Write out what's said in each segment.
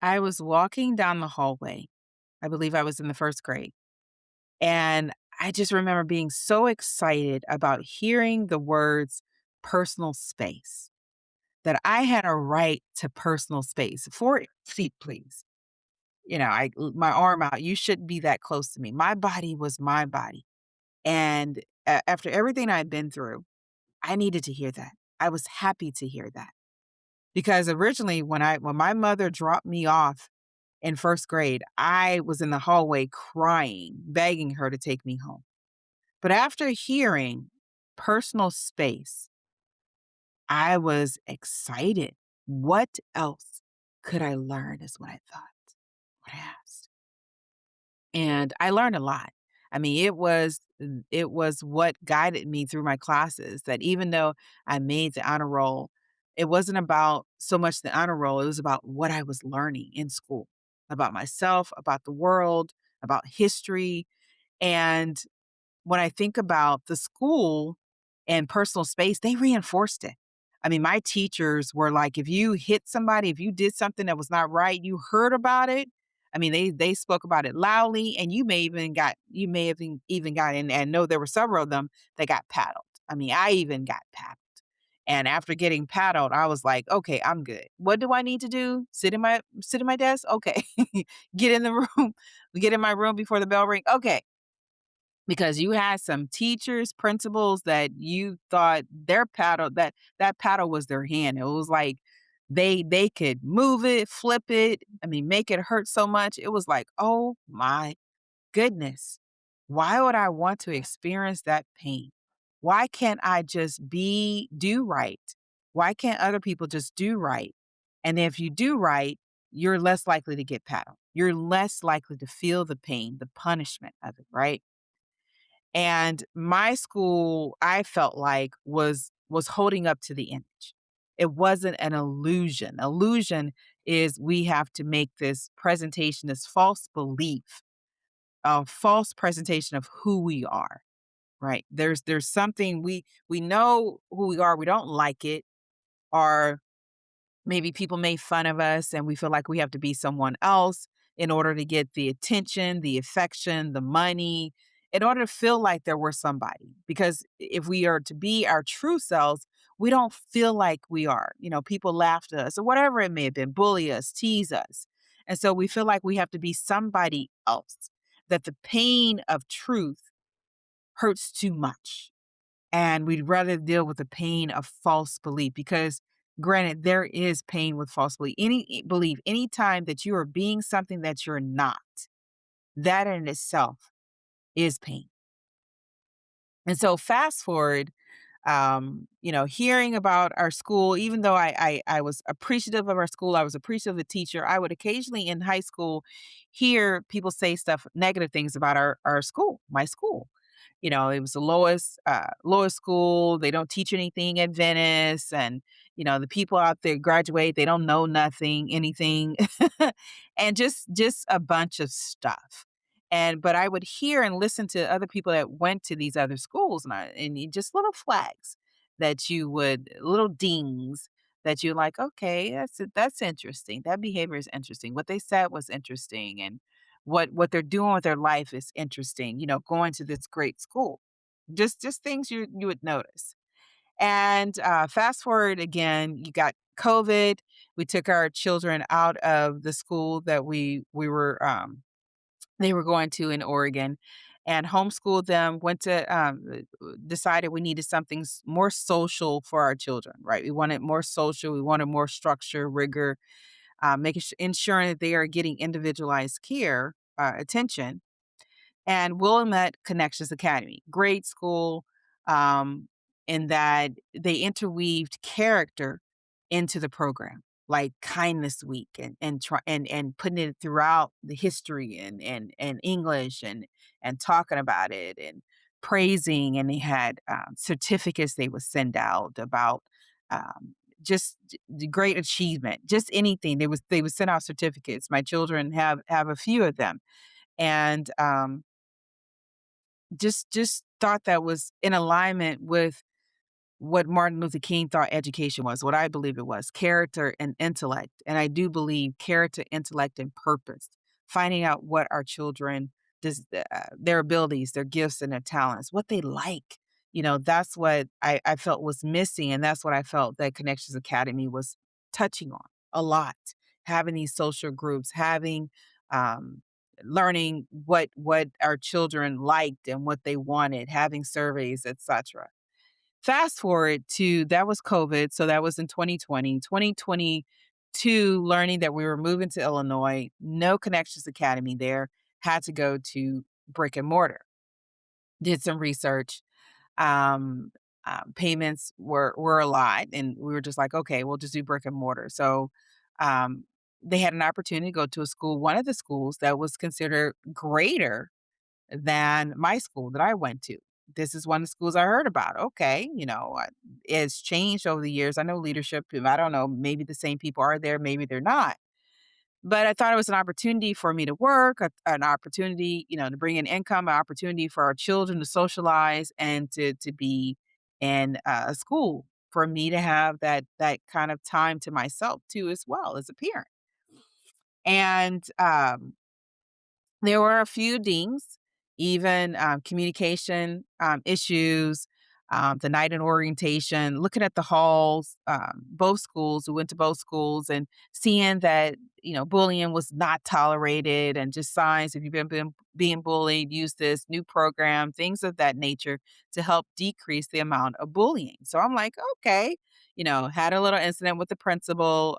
I was walking down the hallway. I believe I was in the first grade. And I just remember being so excited about hearing the words personal space, that I had a right to personal space. 4 feet, please. My arm out. You shouldn't be that close to me. My body was my body. And after everything I'd been through, I needed to hear that. I was happy to hear that because originally, when my mother dropped me off in first grade, I was in the hallway crying, begging her to take me home. But after hearing personal space, I was excited. What else could I learn is what I thought, what I asked. And I learned a lot. I mean, it was what guided me through my classes, that even though I made the honor roll, it wasn't about so much the honor roll, it was about what I was learning in school, about myself, about the world, about history. And when I think about the school and personal space, they reinforced it. I mean, my teachers were like, if you hit somebody, if you did something that was not right, you heard about it. I mean, they spoke about it loudly, and you may have even got in, and know there were several of them that got paddled. I mean, I even got paddled. And after getting paddled, I was like, okay, I'm good. What do I need to do? Sit in my desk? Okay. Get in the room, get in my room before the bell ring. Okay, because you had some teachers, principals that you thought their paddle that paddle was their hand. It was like they could move it, flip it, I mean, make it hurt so much. It was like, "Oh my goodness. Why would I want to experience that pain? Why can't I just do right? Why can't other people just do right? And if you do right, you're less likely to get paddled. You're less likely to feel the pain, the punishment of it, right?" And my school, I felt like was holding up to the image. It wasn't an illusion. Illusion is we have to make this presentation, this false belief, a false presentation of who we are, right? There's something we know who we are, we don't like it, or maybe people made fun of us and we feel like we have to be someone else in order to get the attention, the affection, the money, in order to feel like there were somebody. Because if we are to be our true selves, we don't feel like we are. People laugh at us or whatever it may have been, bully us, tease us. And so we feel like we have to be somebody else, that the pain of truth hurts too much, and we'd rather deal with the pain of false belief because, granted, there is pain with false belief. Any time that you are being something that you're not, that in itself is pain. And so fast forward, hearing about our school, even though I was appreciative of our school, I was appreciative of the teacher. I would occasionally in high school hear people say stuff, negative things about our school, my school. It was the lowest school. They don't teach anything at Venice, and the people out there graduate, they don't know nothing, anything, and just a bunch of stuff. But I would hear and listen to other people that went to these other schools, just little flags that you would, little dings that you're like, okay, that's interesting. That behavior is interesting. What they said was interesting, and what they're doing with their life is interesting. Going to this great school, just things you would notice. And fast forward again, you got COVID. We took our children out of the school that we were they were going to in Oregon, and homeschooled them, decided we needed something more social for our children, right? We wanted more social, we wanted more structure, rigor, ensuring that they are getting individualized care, attention. And Willamette Connections Academy, great school, um, in that they interweaved character into the program, like Kindness Week, and putting it throughout the history, and English, and talking about it, and praising. And they had certificates they would send out about just the great achievement, just anything. They would send out certificates. My children have a few of them, and just thought that was in alignment with what Martin Luther King thought education was, what I believe it was, character and intellect. And I do believe character, intellect, and purpose. Finding out what our children their abilities, their gifts, and their talents, what they like. That's what I felt was missing, and that's what I felt that Connections Academy was touching on a lot. Having these social groups, having um, learning what our children liked and what they wanted, having surveys, etc. Fast forward to that was COVID, so that was in 2020. 2022, learning that we were moving to Illinois, no Connections Academy there, had to go to brick and mortar. Did some research. Um, Payments were a lot, and we were just like, okay, we'll just do brick and mortar. So um, they had an opportunity to go to a school, one of the schools that was considered greater than my school that I went to. This is one of the schools I heard about. Okay, it's changed over the years. I know leadership, I don't know, maybe the same people are there, maybe they're not. But I thought it was an opportunity for me to work, an opportunity, to bring in income, an opportunity for our children to socialize and to be in a school for me to have that kind of time to myself too, as well as a parent. And there were a few dings, even, communication, issues, the night in orientation, looking at the halls, both schools, we went to both schools and seeing that, bullying was not tolerated and just signs, if you've been being bullied, use this new program, things of that nature to help decrease the amount of bullying. So I'm like, okay, had a little incident with the principal.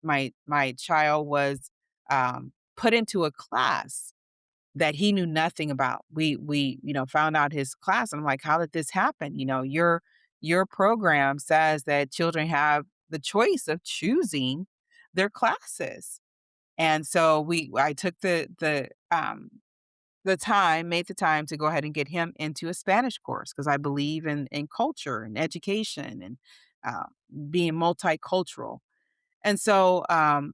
My child was put into a class that he knew nothing about. We found out his class. And I'm like, how did this happen? Your program says that children have the choice of choosing their classes. And so I took the time, made the time to go ahead and get him into a Spanish course because I believe in culture and education and uh, being multicultural. And so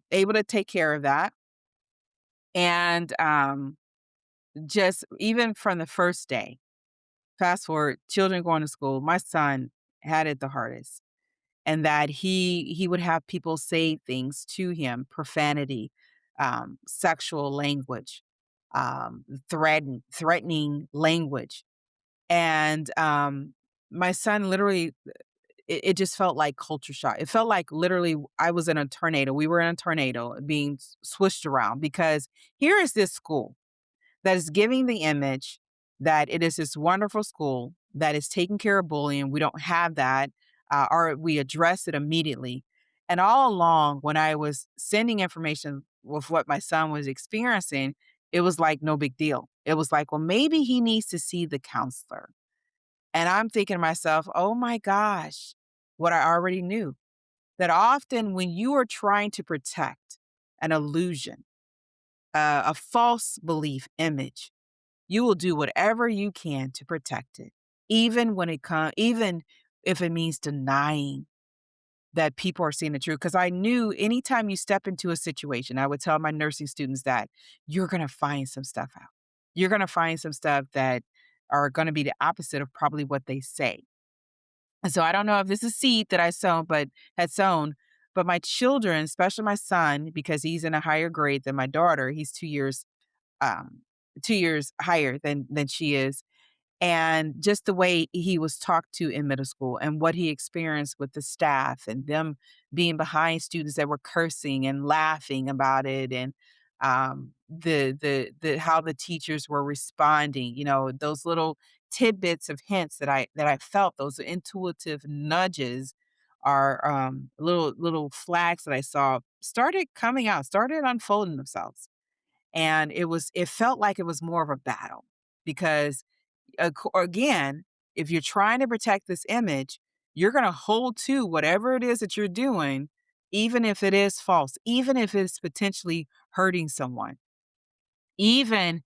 able to take care of that. And just even from the first day, fast forward, children going to school, my son had it the hardest. And that he would have people say things to him, profanity, sexual language, threatening language. And my son literally, it just felt like culture shock. It felt like literally I was in a tornado. We were in a tornado being swished around because here is this school that is giving the image that it is this wonderful school that is taking care of bullying. We don't have that, or we address it immediately. And all along, when I was sending information with what my son was experiencing, it was like no big deal. It was like, well, maybe he needs to see the counselor. And I'm thinking to myself, oh my gosh, what I already knew that often when you are trying to protect an illusion, a false belief image, you will do whatever you can to protect it, even if it means denying that people are seeing the truth. Because I knew anytime you step into a situation, I would tell my nursing students that you're gonna find some stuff out. You're gonna find some stuff that are gonna be the opposite of probably what they say. And so I don't know if this is seed that I had sown, but my children, especially my son, because he's in a higher grade than my daughter, he's um 2 years higher than she is, and just the way he was talked to in middle school and what he experienced with the staff and them being behind students that were cursing and laughing about it, and the how the teachers were responding, those little tidbits of hints that I felt, those intuitive nudges are little flags that I saw started coming out, started unfolding themselves. And it felt like it was more of a battle because again, if you're trying to protect this image, you're going to hold to whatever it is that you're doing, even if it is false, even if it's potentially hurting someone, even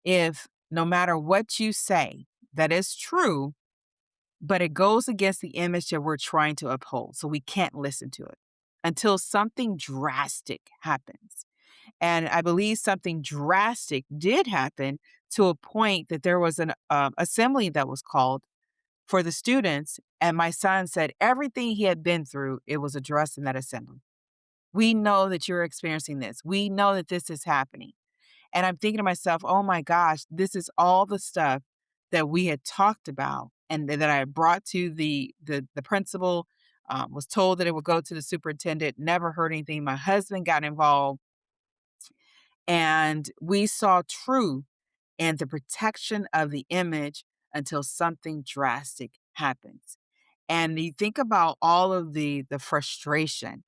if no matter what you say, that is true, but it goes against the image that we're trying to uphold. So we can't listen to it until something drastic happens. And I believe something drastic did happen to a point that there was an assembly that was called for the students. And my son said everything he had been through, it was addressed in that assembly. We know that you're experiencing this. We know that this is happening. And I'm thinking to myself, oh my gosh, this is all the stuff that we had talked about and that I had brought to the principal, was told that it would go to the superintendent, never heard anything. My husband got involved and we saw truth and the protection of the image until something drastic happens. And you think about all of the frustration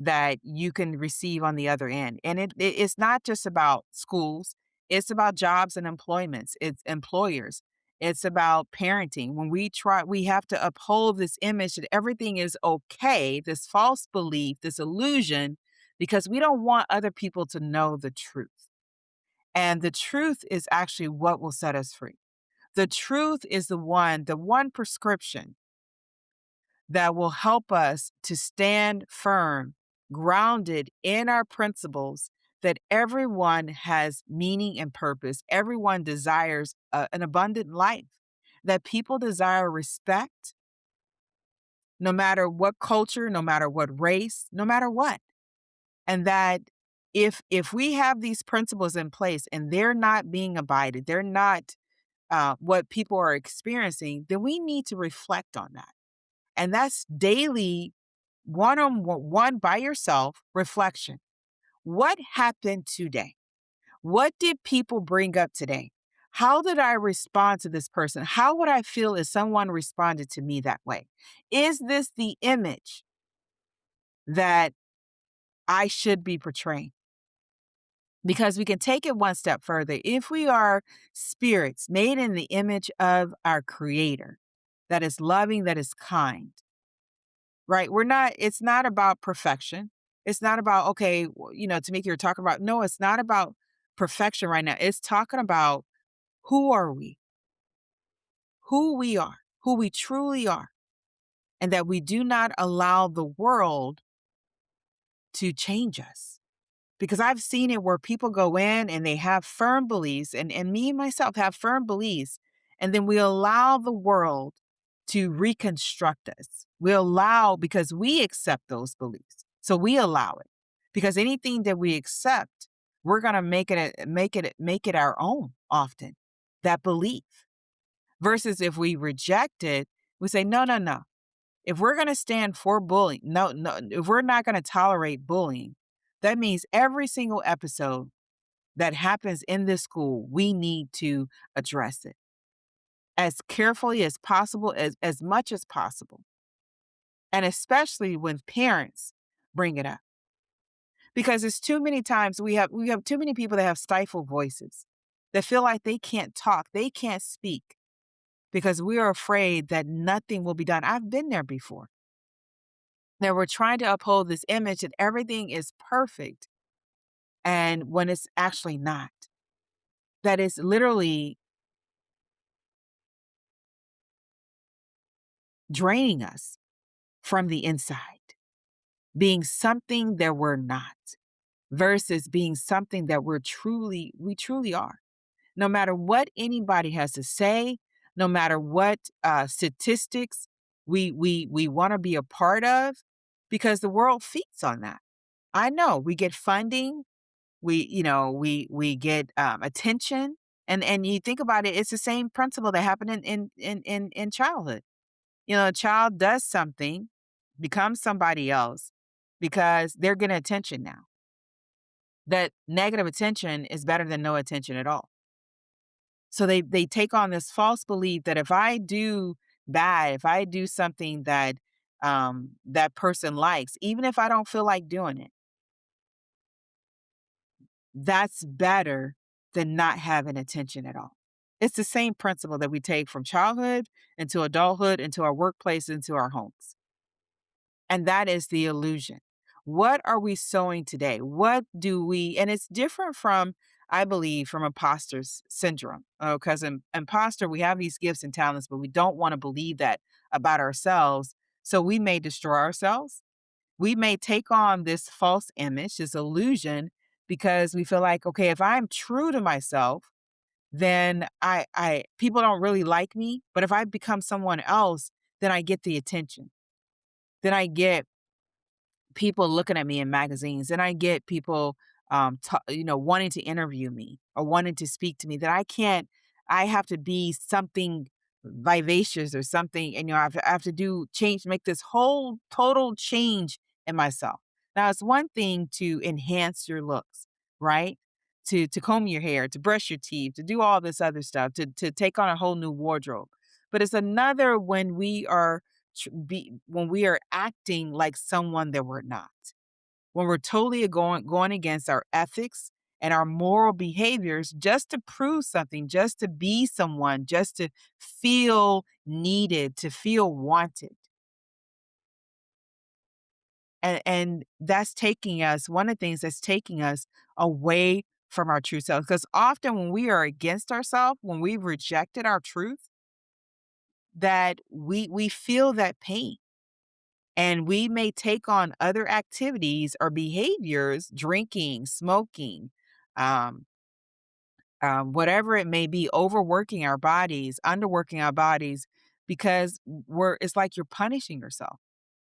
that you can receive on the other end. And it's not just about schools, it's about jobs and employments, it's employers. It's about parenting. When we have to uphold this image that everything is okay, this false belief, this illusion, because we don't want other people to know the truth. And the truth is actually what will set us free. The truth is the one prescription that will help us to stand firm, grounded in our principles that everyone has meaning and purpose. Everyone desires an abundant life, that people desire respect, no matter what culture, no matter what race, no matter what. And that if we have these principles in place and they're not being abided, they're not what people are experiencing, then we need to reflect on that. And that's daily, one on one by yourself reflection. What happened today? What did people bring up today? How did I respond to this person? How would I feel if someone responded to me that way? Is this the image that I should be portraying? Because we can take it one step further. If we are spirits made in the image of our Creator, that is loving, that is kind, right? It's not about perfection. It's not about, okay, Tamika, you're talking about, no, it's not about perfection right now. It's talking about who are we, who we are, who we truly are, and that we do not allow the world to change us. Because I've seen it where people go in and they have firm beliefs, and me myself have firm beliefs, and then we allow the world to reconstruct us. We allow because we accept those beliefs. So we allow it. Because anything that we accept, we're gonna make it our own often, that belief. Versus if we reject it, we say, no, no, no. If we're going to stand for bullying, no, no, if we're not going to tolerate bullying, that means every single episode that happens in this school, we need to address it as carefully as possible, as much as possible. And especially when parents bring it up. Because it's too many times we have too many people that have stifled voices, that feel like they can't talk, they can't speak because we are afraid that nothing will be done. I've been there before. That we're trying to uphold this image that everything is perfect. And when it's actually not, that is literally draining us from the inside, being something that we're not versus being something that we truly are. No matter what anybody has to say, no matter what statistics we want to be a part of, because the world feeds on that. I know we get funding, we get attention, and you think about it, it's the same principle that happened in childhood. A child does something, becomes somebody else because they're getting attention now. That negative attention is better than no attention at all. So they take on this false belief that if I do bad, if I do something that that person likes, even if I don't feel like doing it, that's better than not having attention at all. It's the same principle that we take from childhood into adulthood, into our workplace, into our homes. And that is the illusion. What are we sowing today? What do we, and it's different from, I believe, from imposter syndrome. Because in imposter, we have these gifts and talents, but we don't want to believe that about ourselves. So we may destroy ourselves. We may take on this false image, this illusion, because we feel like, okay, if I'm true to myself, then I people don't really like me, but if I become someone else, then I get the attention. Then I get people looking at me in magazines, and I get people, wanting to interview me or wanting to speak to me that I can't. I have to be something vivacious or something, and I have to do change, make this whole total change in myself. Now, it's one thing to enhance your looks, right? To comb your hair, to brush your teeth, to do all this other stuff, to take on a whole new wardrobe. But it's another when when we are acting like someone that we're not, when we're totally going against our ethics and our moral behaviors just to prove something, just to be someone, just to feel needed, to feel wanted. And that's taking us, one of the things that's taking us away from our true self. Because often when we are against ourselves, when we've rejected our truth, that we feel that pain. And we may take on other activities or behaviors, drinking, smoking, um, whatever it may be, overworking our bodies, underworking our bodies, because it's like you're punishing yourself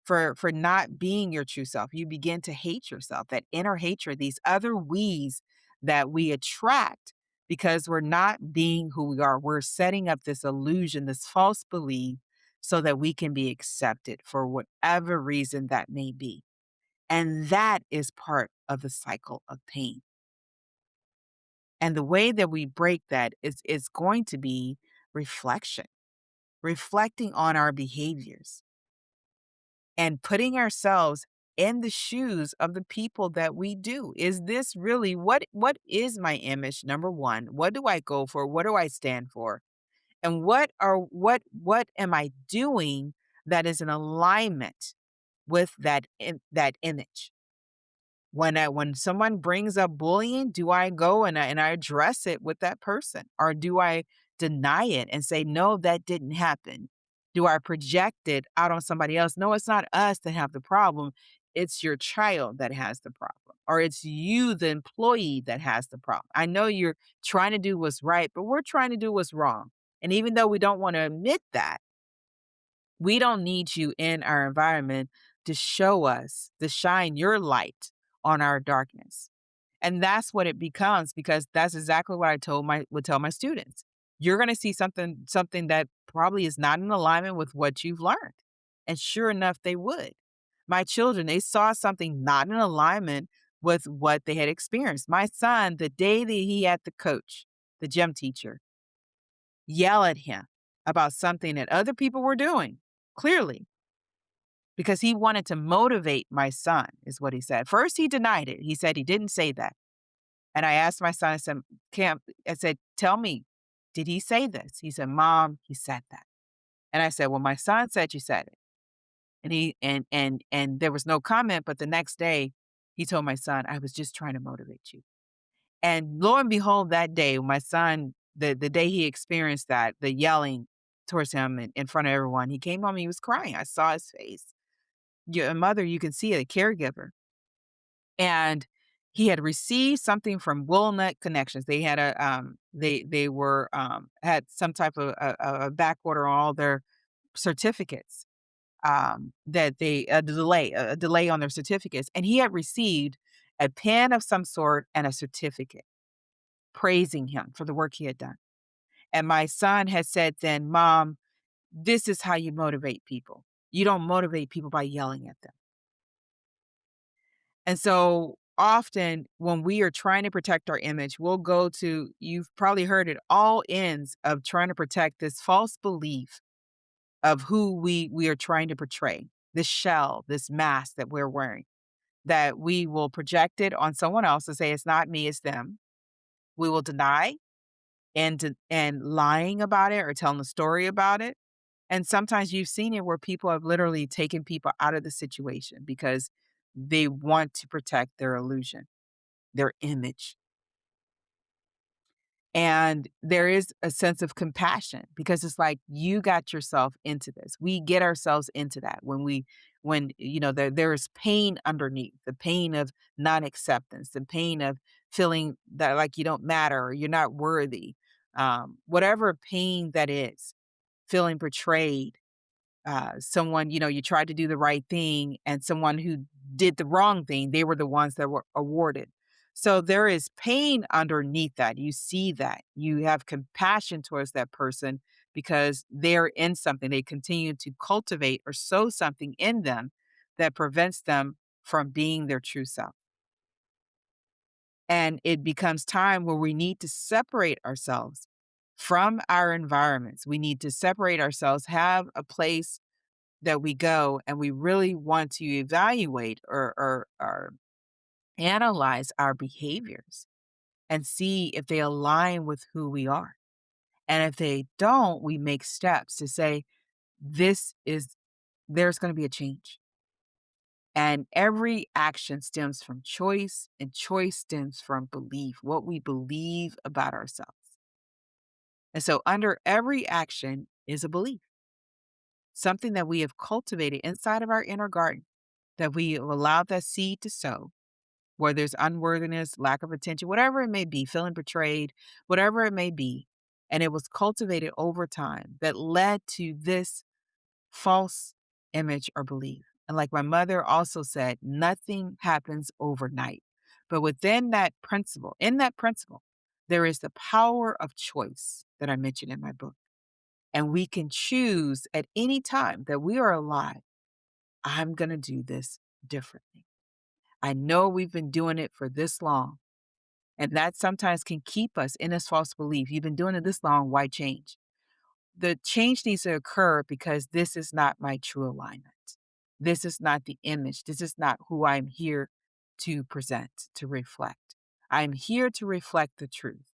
for not being your true self. You begin to hate yourself, that inner hatred, these other we's that we attract because we're not being who we are. We're setting up this illusion, this false belief, so that we can be accepted for whatever reason that may be. And that is part of the cycle of pain. And the way that we break that is going to be reflection, reflecting on our behaviors and putting ourselves in the shoes of the people that we do. Is this really what is my image? Number one, what do I go for? What do I stand for? And what am I doing that is in alignment with that image? When someone brings up bullying, do I go and I address it with that person? Or do I deny it and say, no, that didn't happen? Do I project it out on somebody else? No, it's not us that have the problem. It's your child that has the problem. Or it's you, the employee, that has the problem. I know you're trying to do what's right, but we're trying to do what's wrong. And even though we don't want to admit that, we don't need you in our environment to show us, to shine your light on our darkness. And that's what it becomes, because that's exactly what would tell my students. You're going to see something that probably is not in alignment with what you've learned. And sure enough, they would. My children, they saw something not in alignment with what they had experienced. My son, the day that he had the coach, the gym teacher, yell at him about something that other people were doing, clearly, because he wanted to motivate my son, is what he said. First, he denied it. He said he didn't say that. And I asked my son, I said, I said, tell me, did he say this? He said, Mom, he said that. And I said, well, my son said you said it. And and there was no comment, but the next day he told my son, I was just trying to motivate you. And lo and behold, that day, my son, the day he experienced that, the yelling towards him in front of everyone, he came home, he was crying. I saw his face. Your mother, you can see it, a caregiver. And he had received something from Wilnet Connections. They had they were had some type of a back order on all their certificates, that they a delay on their certificates, and he had received a pen of some sort and a certificate praising him for the work he had done. And my son had said then, Mom, this is how you motivate people. You don't motivate people by yelling at them. And so often when we are trying to protect our image, we'll go to, you've probably heard it, all ends of trying to protect this false belief of who we are trying to portray, this shell, this mask that we're wearing, that we will project it on someone else and say, it's not me, it's them. We will deny and lying about it or telling a story about it. And sometimes you've seen it where people have literally taken people out of the situation because they want to protect their illusion, their image. And there is a sense of compassion because it's like you got yourself into this. We get ourselves into that when there is pain underneath, the pain of non-acceptance, the pain of feeling that like you don't matter or you're not worthy. whatever pain that is, feeling betrayed, someone, you tried to do the right thing and someone who did the wrong thing, they were the ones that were awarded. So there is pain underneath that. You see that. You have compassion towards that person because they're in something. They continue to cultivate or sow something in them that prevents them from being their true self. And it becomes time where we need to separate ourselves from our environments. We need to separate ourselves, have a place that we go and we really want to evaluate or analyze our behaviors and see if they align with who we are. And if they don't, we make steps to say, this is, there's going to be a change. And every action stems from choice, and choice stems from belief, what we believe about ourselves. And so, under every action is a belief, something that we have cultivated inside of our inner garden, that we have allowed that seed to sow, where there's unworthiness, lack of attention, whatever it may be, feeling betrayed, whatever it may be. And it was cultivated over time that led to this false image or belief. And like my mother also said, nothing happens overnight. But within that principle, in that principle, there is the power of choice that I mentioned in my book. And we can choose at any time that we are alive, I'm going to do this differently. I know we've been doing it for this long. And that sometimes can keep us in this false belief. You've been doing it this long, why change? The change needs to occur because this is not my true alignment. This is not the image. This is not who I'm here to present, to reflect. I'm here to reflect the truth.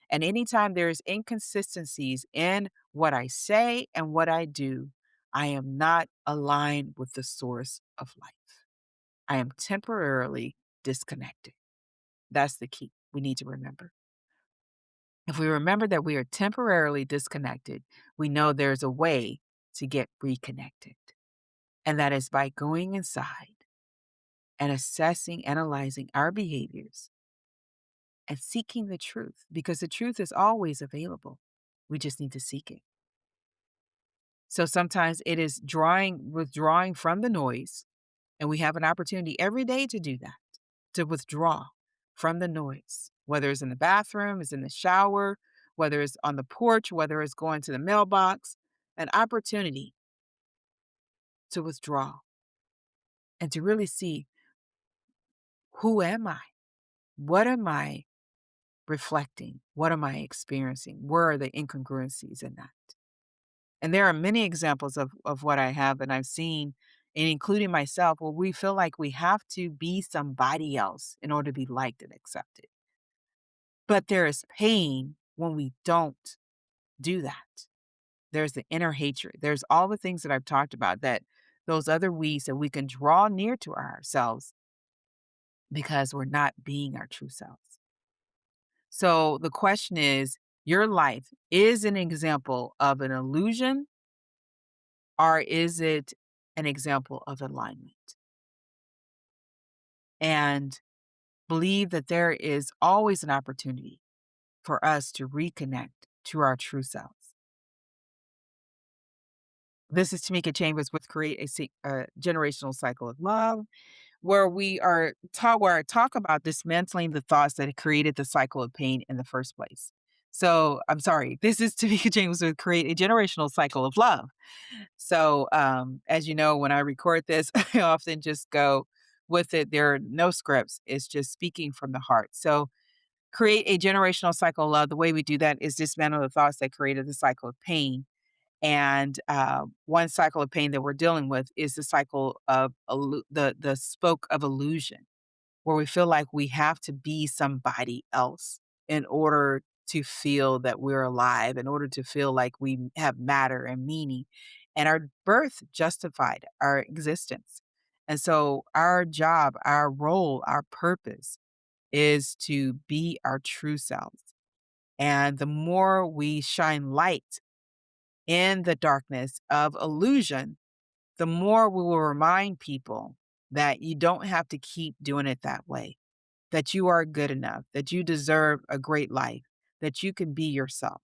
And anytime there's inconsistencies in what I say and what I do, I am not aligned with the source of life. I am temporarily disconnected. That's the key we need to remember. If we remember that we are temporarily disconnected, we know there's a way to get reconnected. And that is by going inside and assessing, analyzing our behaviors and seeking the truth, because the truth is always available. We just need to seek it. So sometimes it is withdrawing from the noise, and we have an opportunity every day to do that, to withdraw from the noise, whether it's in the bathroom, it's in the shower, whether it's on the porch, whether it's going to the mailbox, an opportunity to withdraw and to really see, who am I? What am I reflecting? What am I experiencing? Where are the incongruencies in that? And there are many examples of what I have and I've seen, and including myself, where we feel like we have to be somebody else in order to be liked and accepted. But there is pain when we don't do that. There's the inner hatred. There's all the things that I've talked about, that those other weeds that we can draw near to ourselves because we're not being our true selves. So the question is, your life is an example of an illusion, or is it an example of alignment? And believe that there is always an opportunity for us to reconnect to our true selves. This is Tamika Chambers with Create a Generational Cycle of Love, where where I talk about dismantling the thoughts that created the cycle of pain in the first place. So I'm sorry, this is Tamika James with Create a Generational Cycle of Love. So as you know, when I record this, I often just go with it. There are no scripts. It's just speaking from the heart. So create a generational cycle of love. The way we do that is dismantle the thoughts that created the cycle of pain. And one cycle of pain that we're dealing with is the cycle of the spoke of illusion, where we feel like we have to be somebody else in order to feel that we're alive, in order to feel like we have matter and meaning. And our birth justified our existence. And so our job, our role, our purpose is to be our true selves. And the more we shine light in the darkness of illusion, the more we will remind people that you don't have to keep doing it that way, that you are good enough, that you deserve a great life, that you can be yourself.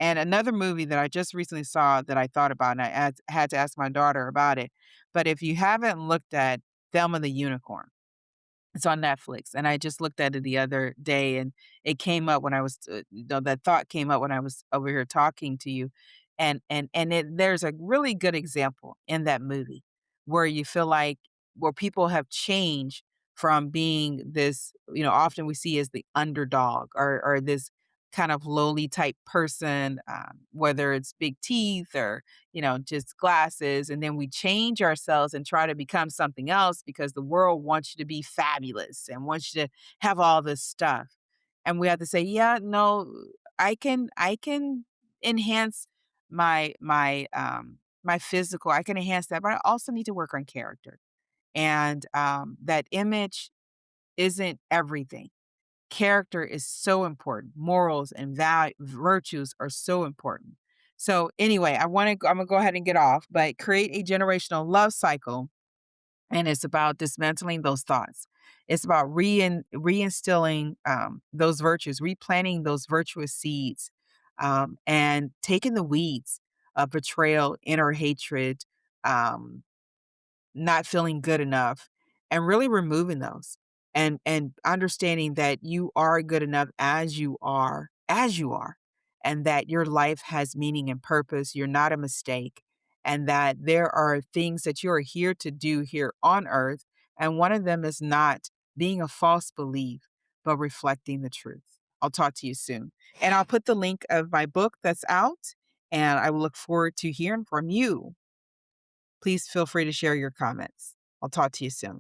And another movie that I just recently saw that I thought about, and had to ask my daughter about it, but if you haven't looked at Thelma the Unicorn, it's on Netflix, and I just looked at it the other day, and it came up when I was, that thought came up when I was over here talking to you, there's a really good example in that movie where you feel like where people have changed from being this, often we see as the underdog or this kind of lowly type person, whether it's big teeth or just glasses. And then we change ourselves and try to become something else because the world wants you to be fabulous and wants you to have all this stuff. And we have to say, yeah, no, I can enhance my physical. I can enhance that, but I also need to work on character. And that image isn't everything. Character is so important. Morals and virtues are so important. So anyway, I'm gonna go ahead and get off, but create a generational love cycle. And it's about dismantling those thoughts. It's about reinstilling those virtues, replanting those virtuous seeds, and taking the weeds of betrayal, inner hatred, um, not feeling good enough, and really removing those, and understanding that you are good enough as you are, and that your life has meaning and purpose. You're not a mistake, and that there are things that you are here to do here on earth, and one of them is not being a false belief, but reflecting the truth. I'll talk to you soon, and I'll put the link of my book that's out, and I will look forward to hearing from you. Please feel free to share your comments. I'll talk to you soon.